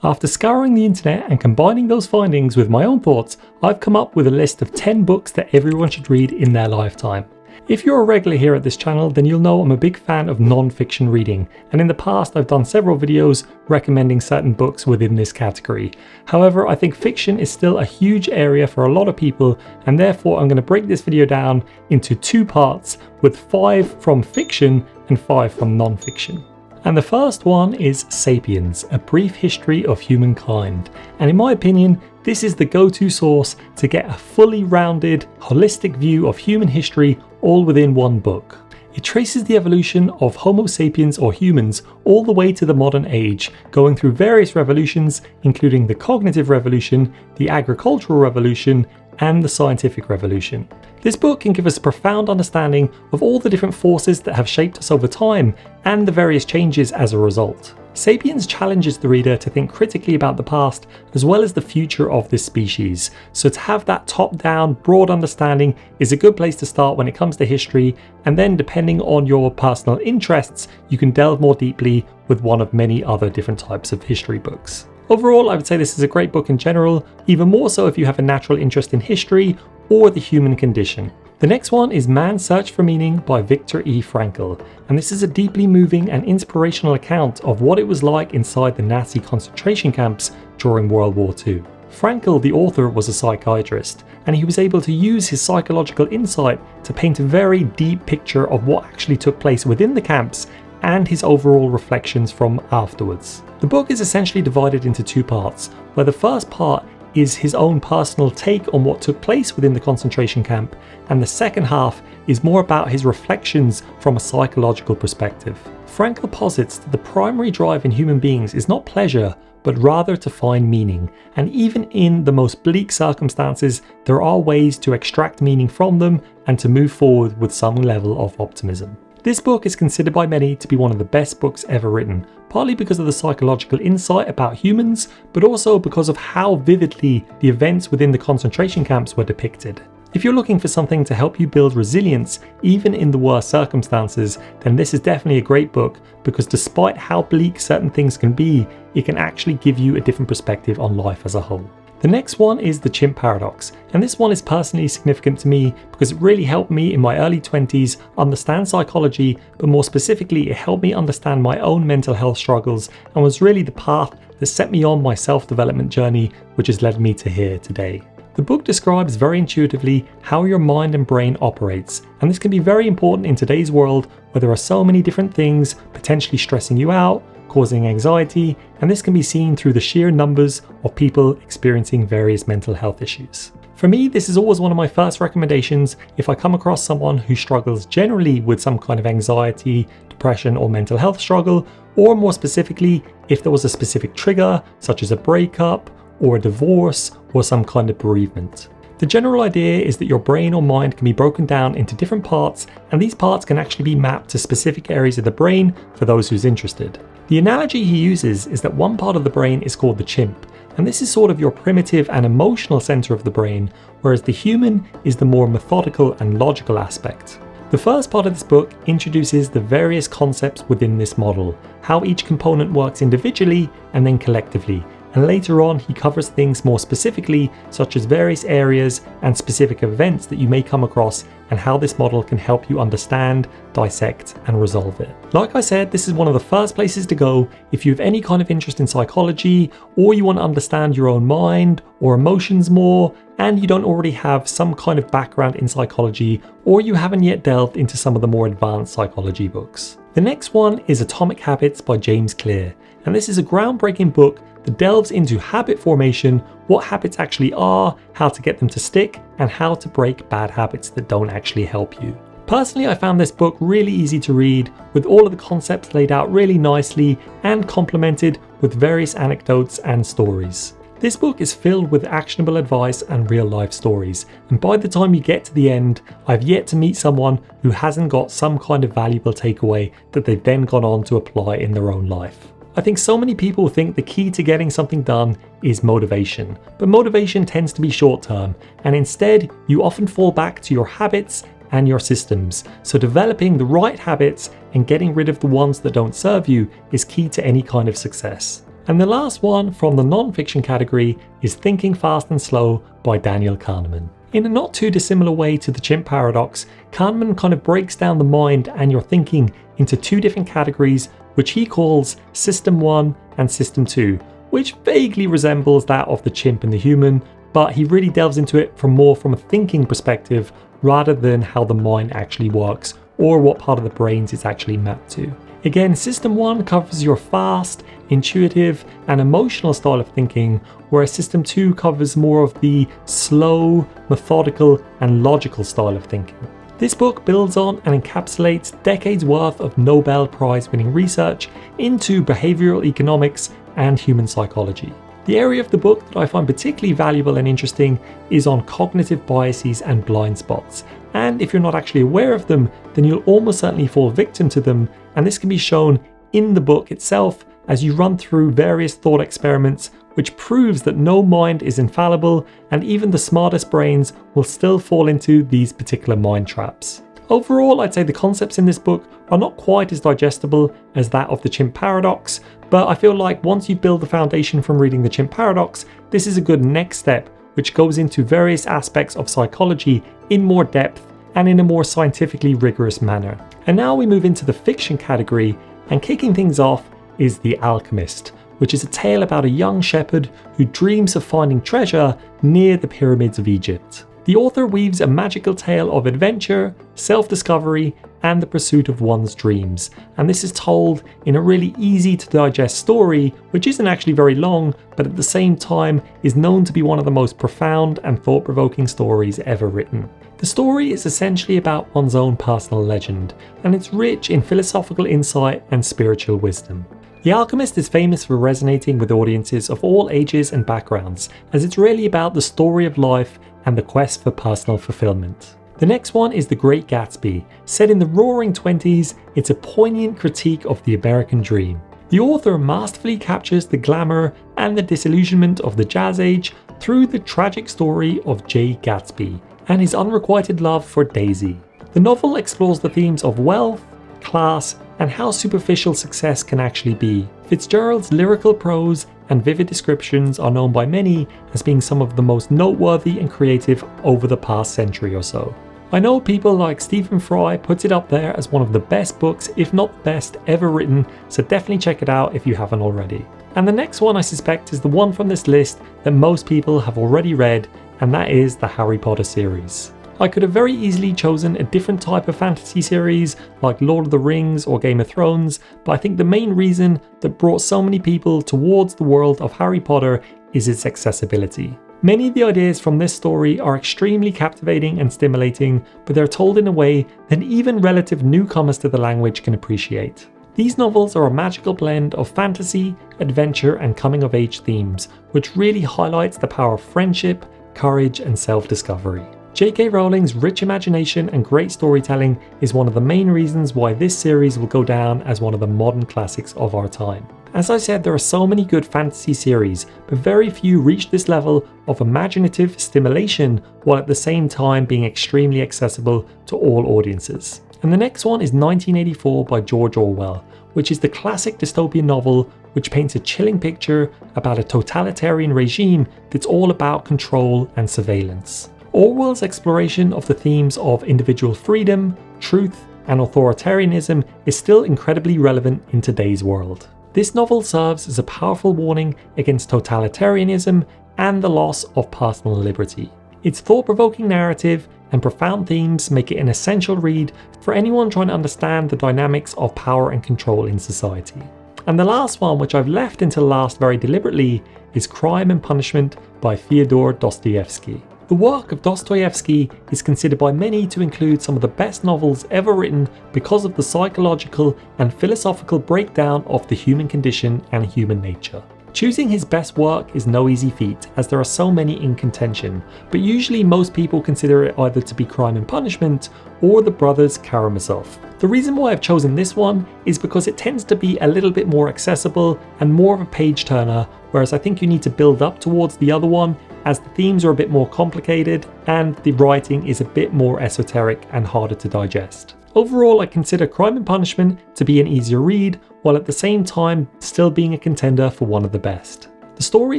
After scouring the internet and combining those findings with my own thoughts, I've come up with a list of 10 books that everyone should read in their lifetime. If you're a regular here at this channel, then you'll know I'm a big fan of non-fiction reading, and in the past I've done several videos recommending certain books within this category. However, I think fiction is still a huge area for a lot of people, and therefore I'm going to break this video down into 2 parts with 5 from fiction and 5 from non-fiction. And the first one is Sapiens, A Brief History of Humankind. And in my opinion, this is the go-to source to get a fully rounded, holistic view of human history all within one book. It traces the evolution of Homo sapiens or humans all the way to the modern age, going through various revolutions, including the cognitive revolution, the agricultural revolution, and the scientific revolution. This book can give us a profound understanding of all the different forces that have shaped us over time and the various changes as a result. Sapiens challenges the reader to think critically about the past as well as the future of this species, so to have that top-down, broad understanding is a good place to start when it comes to history, and then depending on your personal interests, you can delve more deeply with one of many other different types of history books. Overall, I would say this is a great book in general, even more so if you have a natural interest in history or the human condition. The next one is Man's Search for Meaning by Viktor E. Frankl, and this is a deeply moving and inspirational account of what it was like inside the Nazi concentration camps during World War II. Frankl, the author, was a psychiatrist, and he was able to use his psychological insight to paint a very deep picture of what actually took place within the camps and his overall reflections from afterwards. The book is essentially divided into 2 parts, where the first part is his own personal take on what took place within the concentration camp, and the second half is more about his reflections from a psychological perspective. Frankl posits that the primary drive in human beings is not pleasure, but rather to find meaning, and even in the most bleak circumstances, there are ways to extract meaning from them and to move forward with some level of optimism. This book is considered by many to be one of the best books ever written, partly because of the psychological insight about humans, but also because of how vividly the events within the concentration camps were depicted. If you're looking for something to help you build resilience, even in the worst circumstances, then this is definitely a great book, because despite how bleak certain things can be, it can actually give you a different perspective on life as a whole. The next one is The Chimp Paradox, and this one is personally significant to me because it really helped me in my early 20s understand psychology, but more specifically it helped me understand my own mental health struggles and was really the path that set me on my self-development journey, which has led me to here today. The book describes very intuitively how your mind and brain operates, and this can be very important in today's world where there are so many different things potentially stressing you out, causing anxiety, and this can be seen through the sheer numbers of people experiencing various mental health issues. For me, this is always one of my first recommendations if I come across someone who struggles generally with some kind of anxiety, depression, or mental health struggle, or more specifically, if there was a specific trigger, such as a breakup, or a divorce, or some kind of bereavement. The general idea is that your brain or mind can be broken down into different parts, and these parts can actually be mapped to specific areas of the brain for those who's interested. The analogy he uses is that one part of the brain is called the chimp, and this is sort of your primitive and emotional center of the brain, whereas the human is the more methodical and logical aspect. The first part of this book introduces the various concepts within this model, how each component works individually and then collectively, and later on he covers things more specifically, such as various areas and specific events that you may come across and how this model can help you understand, dissect, and resolve it. Like I said, this is one of the first places to go if you have any kind of interest in psychology, or you want to understand your own mind or emotions more, and you don't already have some kind of background in psychology, or you haven't yet delved into some of the more advanced psychology books. The next one is Atomic Habits by James Clear, and this is a groundbreaking book that delves into habit formation, what habits actually are, how to get them to stick, and how to break bad habits that don't actually help you. Personally, I found this book really easy to read, with all of the concepts laid out really nicely and complemented with various anecdotes and stories. This book is filled with actionable advice and real life stories, and by the time you get to the end, I've yet to meet someone who hasn't got some kind of valuable takeaway that they've then gone on to apply in their own life. I think so many people think the key to getting something done is motivation, but motivation tends to be short term, and instead you often fall back to your habits and your systems. So developing the right habits and getting rid of the ones that don't serve you is key to any kind of success. And the last one from the non-fiction category is Thinking Fast and Slow by Daniel Kahneman. In a not too dissimilar way to the Chimp Paradox, Kahneman kind of breaks down the mind and your thinking into two different categories, which he calls System 1 and System 2, which vaguely resembles that of the chimp and the human, but he really delves into it from a thinking perspective rather than how the mind actually works or what part of the brains it's actually mapped to. Again, System 1 covers your fast, intuitive, and emotional style of thinking, whereas System 2 covers more of the slow, methodical, and logical style of thinking. This book builds on and encapsulates decades worth of Nobel Prize winning research into behavioral economics and human psychology. The area of the book that I find particularly valuable and interesting is on cognitive biases and blind spots. And if you're not actually aware of them, then you'll almost certainly fall victim to them. And this can be shown in the book itself as you run through various thought experiments, which proves that no mind is infallible and even the smartest brains will still fall into these particular mind traps. Overall, I'd say the concepts in this book are not quite as digestible as that of the Chimp Paradox, but I feel like once you build the foundation from reading the Chimp Paradox, this is a good next step, which goes into various aspects of psychology in more depth and in a more scientifically rigorous manner. And now we move into the fiction category, and kicking things off is The Alchemist, which is a tale about a young shepherd who dreams of finding treasure near the pyramids of Egypt. The author weaves a magical tale of adventure, self-discovery, and the pursuit of one's dreams. And this is told in a really easy to digest story, which isn't actually very long, but at the same time is known to be one of the most profound and thought-provoking stories ever written. The story is essentially about one's own personal legend, and it's rich in philosophical insight and spiritual wisdom. The Alchemist is famous for resonating with audiences of all ages and backgrounds, as it's really about the story of life and the quest for personal fulfillment. The next one is The Great Gatsby. Set in the roaring 20s, it's a poignant critique of the American dream. The author masterfully captures the glamour and the disillusionment of the Jazz Age through the tragic story of Jay Gatsby and his unrequited love for Daisy. The novel explores the themes of wealth, class, and how superficial success can actually be. Fitzgerald's lyrical prose and vivid descriptions are known by many as being some of the most noteworthy and creative over the past century or so. I know people like Stephen Fry puts it up there as one of the best books, if not the best, ever written, so definitely check it out if you haven't already. And the next one I suspect is the one from this list that most people have already read, and that is the Harry Potter series. I could have very easily chosen a different type of fantasy series like Lord of the Rings or Game of Thrones, but I think the main reason that brought so many people towards the world of Harry Potter is its accessibility. Many of the ideas from this story are extremely captivating and stimulating, but they're told in a way that even relative newcomers to the language can appreciate. These novels are a magical blend of fantasy, adventure, and coming-of-age themes, which really highlights the power of friendship, courage, and self-discovery. J.K. Rowling's rich imagination and great storytelling is one of the main reasons why this series will go down as one of the modern classics of our time. As I said, there are so many good fantasy series, but very few reach this level of imaginative stimulation while at the same time being extremely accessible to all audiences. And the next one is 1984 by George Orwell, which is the classic dystopian novel which paints a chilling picture about a totalitarian regime that's all about control and surveillance. Orwell's exploration of the themes of individual freedom, truth, and authoritarianism is still incredibly relevant in today's world. This novel serves as a powerful warning against totalitarianism and the loss of personal liberty. Its thought-provoking narrative and profound themes make it an essential read for anyone trying to understand the dynamics of power and control in society. And the last one, which I've left until last very deliberately, is Crime and Punishment by Fyodor Dostoevsky. The work of Dostoevsky is considered by many to include some of the best novels ever written because of the psychological and philosophical breakdown of the human condition and human nature. Choosing his best work is no easy feat, as there are so many in contention, but usually most people consider it either to be Crime and Punishment or The Brothers Karamazov. The reason why I've chosen this one is because it tends to be a little bit more accessible and more of a page turner, whereas I think you need to build up towards the other one as the themes are a bit more complicated and the writing is a bit more esoteric and harder to digest. Overall, I consider Crime and Punishment to be an easier read, while at the same time still being a contender for one of the best. The story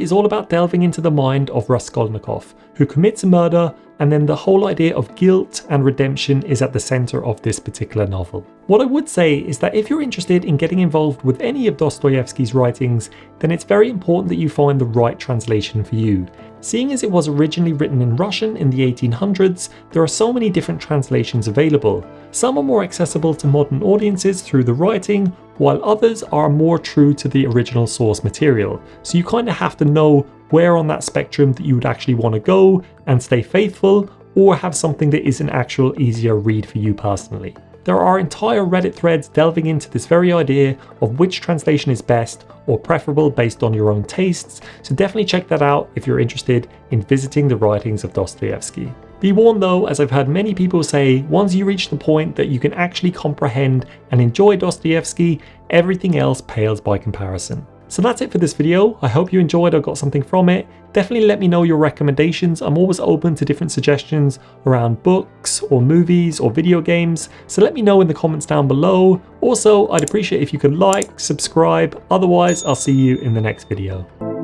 is all about delving into the mind of Raskolnikov, who commits a murder, and then the whole idea of guilt and redemption is at the center of this particular novel. What I would say is that if you're interested in getting involved with any of Dostoevsky's writings, then it's very important that you find the right translation for you. Seeing as it was originally written in Russian in the 1800s, there are so many different translations available. Some are more accessible to modern audiences through the writing, while others are more true to the original source material. So you kind of have to know where on that spectrum that you would actually want to go and stay faithful, or have something that is an actual easier read for you personally. There are entire Reddit threads delving into this very idea of which translation is best or preferable based on your own tastes, so definitely check that out if you're interested in visiting the writings of Dostoevsky. Be warned though, as I've heard many people say, once you reach the point that you can actually comprehend and enjoy Dostoevsky, everything else pales by comparison. So that's it for this video. I hope you enjoyed or got something from it. Definitely let me know your recommendations. I'm always open to different suggestions around books or movies or video games, so let me know in the comments down below. Also, I'd appreciate if you could like, subscribe. Otherwise, I'll see you in the next video.